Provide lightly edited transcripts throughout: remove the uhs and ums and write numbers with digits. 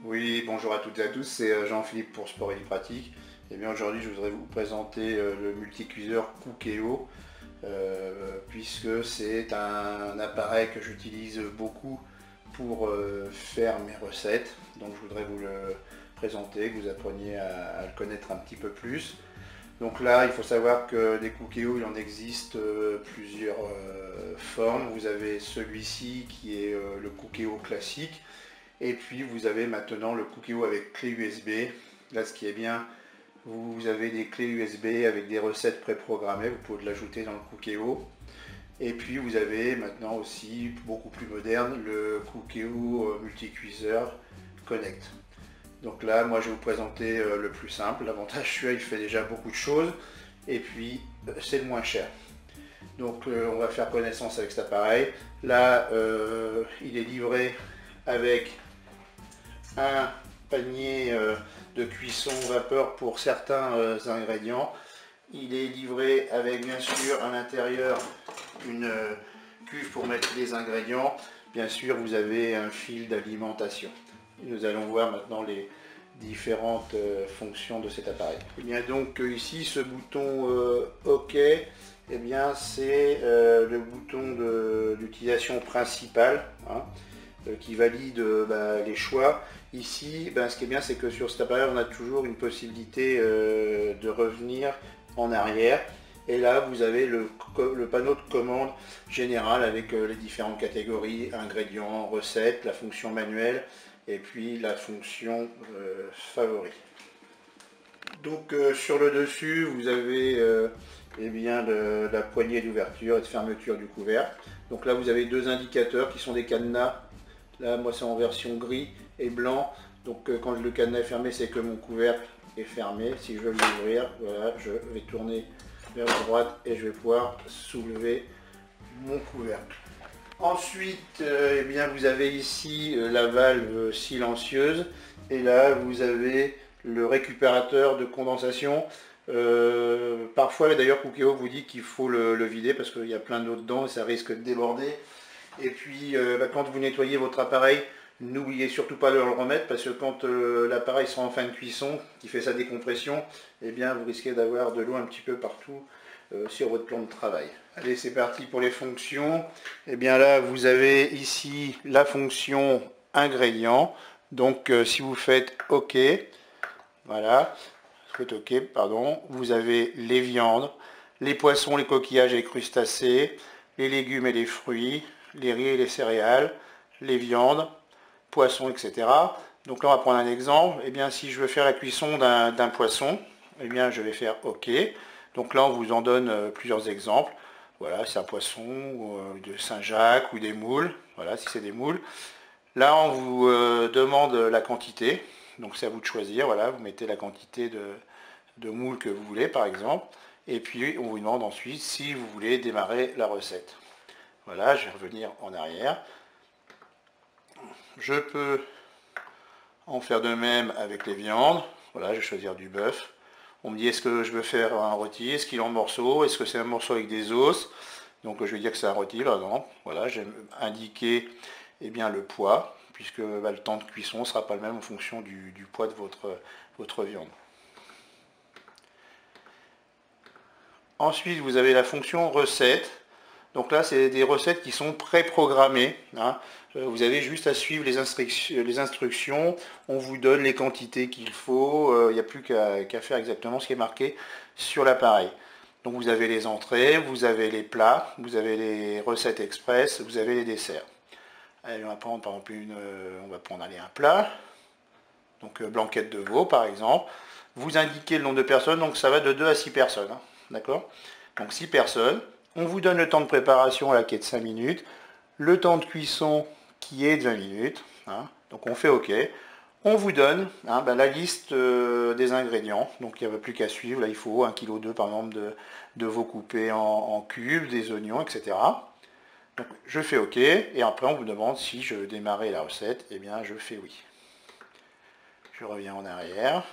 Oui, bonjour à toutes et à tous, c'est Jean-Philippe pour Sport et Vie Pratique. Et bien aujourd'hui je voudrais vous présenter le multicuiseur Cookéo, puisque c'est un appareil que j'utilise beaucoup pour faire mes recettes. Donc je voudrais vous le présenter, que vous appreniez à le connaître un petit peu plus. Donc là, il faut savoir que des Cookéo, il en existe plusieurs formes. Vous avez celui-ci qui est le Cookéo classique. Et puis vous avez maintenant le Cookéo avec clé USB. Là, ce qui est bien, vous avez des clés USB avec des recettes préprogrammées. Vous pouvez l'ajouter dans le Cookéo. Et puis vous avez maintenant aussi, beaucoup plus moderne, le Cookéo multicuiseur Connect. Donc là, moi je vais vous présenter le plus simple. L'avantage, celui-là, il fait déjà beaucoup de choses. Et puis, c'est le moins cher. Donc on va faire connaissance avec cet appareil. Là, il est livré avec un panier de cuisson vapeur pour certains ingrédients. Il est livré avec bien sûr à l'intérieur une cuve pour mettre les ingrédients. Bien sûr, vous avez un fil d'alimentation. Nous allons voir maintenant les différentes fonctions de cet appareil. Et bien donc ici, ce bouton OK, eh bien c'est le bouton d'utilisation principale, hein, qui valide les choix. Ici, ce qui est bien, c'est que sur cet appareil, on a toujours une possibilité de revenir en arrière. Et là, vous avez le panneau de commande général avec les différentes catégories, ingrédients, recettes, la fonction manuelle et puis la fonction favori. Donc sur le dessus, vous avez la poignée d'ouverture et de fermeture du couvercle. Donc là, vous avez deux indicateurs qui sont des cadenas. Là, moi, c'est en version gris et blanc. Donc quand le cadenas est fermé, c'est que mon couvercle est fermé. Si je veux l'ouvrir, voilà, je vais tourner vers la droite et je vais pouvoir soulever mon couvercle. Ensuite, vous avez ici la valve silencieuse. Et là, vous avez le récupérateur de condensation. Parfois, d'ailleurs, Cookéo vous dit qu'il faut le vider parce qu'il y a plein d'eau dedans et ça risque de déborder. Et puis, quand vous nettoyez votre appareil, n'oubliez surtout pas de le remettre parce que quand l'appareil sera en fin de cuisson, qui fait sa décompression, eh bien, vous risquez d'avoir de l'eau un petit peu partout sur votre plan de travail. Allez, c'est parti pour les fonctions. Eh bien là, vous avez ici la fonction ingrédients. Donc, si vous faites OK, voilà, faites OK, pardon, vous avez les viandes, les poissons, les coquillages et les crustacés, les légumes et les fruits, les riz et les céréales, les viandes, poissons, etc. Donc là, on va prendre un exemple. Eh bien, si je veux faire la cuisson d'un poisson, eh bien, je vais faire OK. Donc là, on vous en donne plusieurs exemples. Voilà, c'est un poisson de Saint-Jacques ou des moules. Voilà, si c'est des moules. Là, on vous demande la quantité. Donc c'est à vous de choisir. Voilà, vous mettez la quantité de moules que vous voulez, par exemple. Et puis, on vous demande ensuite si vous voulez démarrer la recette. Voilà, je vais revenir en arrière. Je peux en faire de même avec les viandes. Voilà, je vais choisir du bœuf. On me dit est-ce que je veux faire un rôti, est-ce qu'il est en morceaux, est-ce que c'est un morceau avec des os. Donc je vais dire que c'est un rôti par exemple. Voilà, j'ai indiqué le poids, puisque le temps de cuisson ne sera pas le même en fonction du poids de votre viande. Ensuite, vous avez la fonction recette. Donc là, c'est des recettes qui sont préprogrammées, hein. Vous avez juste à suivre les instructions. On vous donne les quantités qu'il faut. Il n'y a plus qu'à faire exactement ce qui est marqué sur l'appareil. Donc vous avez les entrées, vous avez les plats, vous avez les recettes express, vous avez les desserts. Allez, on va prendre par exemple un plat. Donc blanquette de veau par exemple. Vous indiquez le nombre de personnes, donc ça va de 2 à 6 personnes. Hein, d'accord? Donc 6 personnes. On vous donne le temps de préparation là, qui est de 5 minutes, le temps de cuisson qui est de 20 minutes. Hein, donc on fait OK. On vous donne la liste des ingrédients. Donc il n'y a plus qu'à suivre. Là il faut 1,2 kg par exemple de veau coupé en cubes, des oignons, etc. Donc je fais OK. Et après on vous demande si je veux démarrer la recette. Eh bien je fais oui. Je reviens en arrière.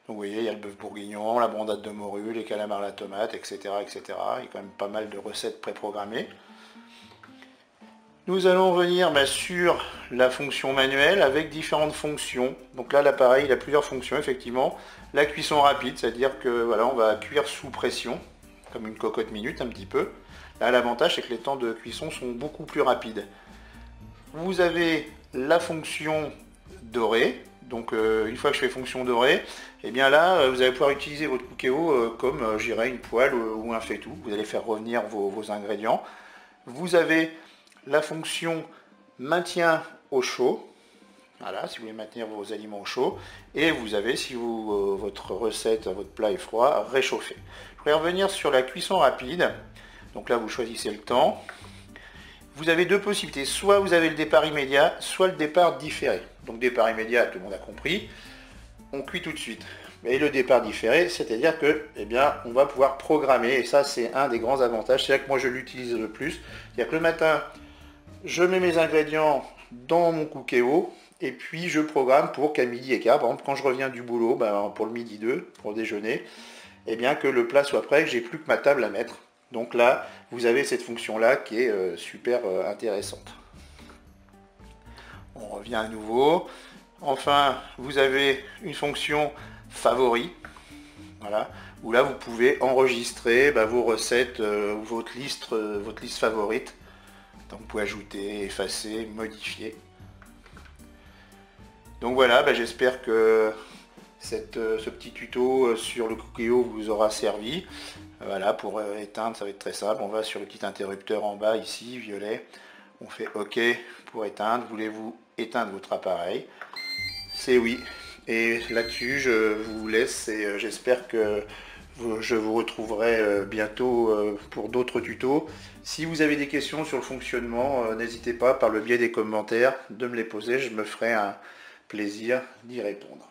Donc vous voyez, il y a le bœuf bourguignon, la brandade de morue, les calamars à la tomate, etc., etc. Il y a quand même pas mal de recettes préprogrammées. Nous allons venir sur la fonction manuelle avec différentes fonctions. Donc là, l'appareil, il a plusieurs fonctions, effectivement. La cuisson rapide, c'est-à-dire que voilà, on va cuire sous pression, comme une cocotte minute un petit peu. Là, l'avantage, c'est que les temps de cuisson sont beaucoup plus rapides. Vous avez la fonction dorée. Donc une fois que je fais fonction dorée, et bien là, vous allez pouvoir utiliser votre Cookéo comme, je dirais, une poêle ou un faitout. Vous allez faire revenir vos ingrédients. Vous avez la fonction maintien au chaud. Voilà, si vous voulez maintenir vos aliments au chaud. Et vous avez, si votre recette, votre plat est froid, réchauffer. Je vais revenir sur la cuisson rapide. Donc là, vous choisissez le temps. Vous avez deux possibilités. Soit vous avez le départ immédiat, soit le départ différé. Donc départ immédiat, tout le monde a compris. On cuit tout de suite. Et le départ différé, c'est-à-dire que, eh bien, on va pouvoir programmer. Et ça, c'est un des grands avantages. C'est-à-dire que moi, je l'utilise le plus. C'est-à-dire que le matin, je mets mes ingrédients dans mon Cookéo. Et puis, je programme pour qu'à midi et quart, par exemple, quand je reviens du boulot, pour le midi 2, pour le déjeuner, eh bien, que le plat soit prêt, que j'ai plus que ma table à mettre. Donc là, vous avez cette fonction-là qui est super intéressante. On revient à nouveau. Enfin, vous avez une fonction favori, voilà, où là, vous pouvez enregistrer vos recettes ou votre liste favorite. Donc, vous pouvez ajouter, effacer, modifier. Donc voilà, j'espère que ce petit tuto sur le Cookéo vous aura servi. Voilà, pour éteindre, ça va être très simple. On va sur le petit interrupteur en bas, ici, violet. On fait OK pour éteindre. Voulez-vous éteindre votre appareil? C'est oui. Et là-dessus, je vous laisse et j'espère que je vous retrouverai bientôt pour d'autres tutos. Si vous avez des questions sur le fonctionnement, n'hésitez pas par le biais des commentaires de me les poser. Je me ferai un plaisir d'y répondre.